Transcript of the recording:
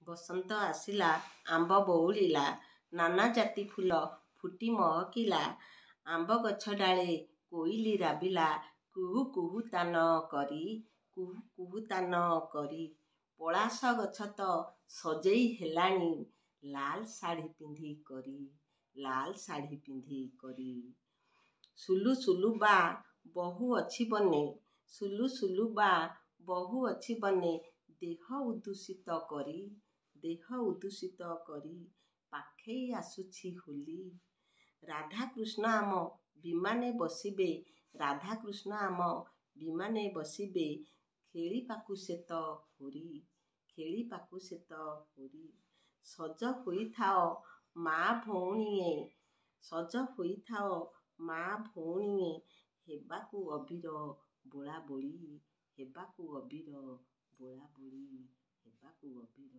ବସନ୍ତ ଆସିଲା, ଆମ୍ବ ବଉଳିଲା, ନାନା ଜାତି ଫୁଲ ଫୁଟି ମହକିଲା। ଆମ୍ବ ଗଛ ଡାଳେ କୋଇଲି ରାବିଲା, କୁହୁ କୁହୁ ତାନ କରି, କୁହୁ କୁହୁ ତାନ କରି। ପଳାଶ ଗଛ ତ ସଜେଇ ହେଲାଣି, ଲାଲ ଶାଢ଼ୀ ପିନ୍ଧି କରି, ଲାଲ ଶାଢ଼ୀ ପିନ୍ଧି କରି। ସୁଲୁ ସୁଲୁ ବା ବହୂ ଅଛି ବନେ, ସୁଲୁ ସୁଲୁ ବା ବହୂ ଅଛି ବନେ। ଦେହ ଉଦୂଷିତ କରି, ଦେହ ଉଦୂଷିତ କରି। ପାଖେଇ ଆସୁଛି ହୋଲି, ରାଧାକୃଷ୍ଣ ଆମ ବିମାନେ ବସିବେ, ରାଧାକୃଷ୍ଣ ଆମ ବିମାନେ ବସିବେ। ଖେଳିବାକୁ ସେତ ହୁରି, ଖେଳିବାକୁ ସେତ ହୁରି। ସଜ ହୋଇଥାଅ ମା ଭଉଣୀଏ, ସଜ ହୋଇଥାଅ ମା ଭଉଣୀଏ। ହେବାକୁ ଅବିର ବୋଳାବୋଳି, ହେବାକୁ ଅବିର ବୋଳାବୋଳି, ହେବାକୁ ଅବିର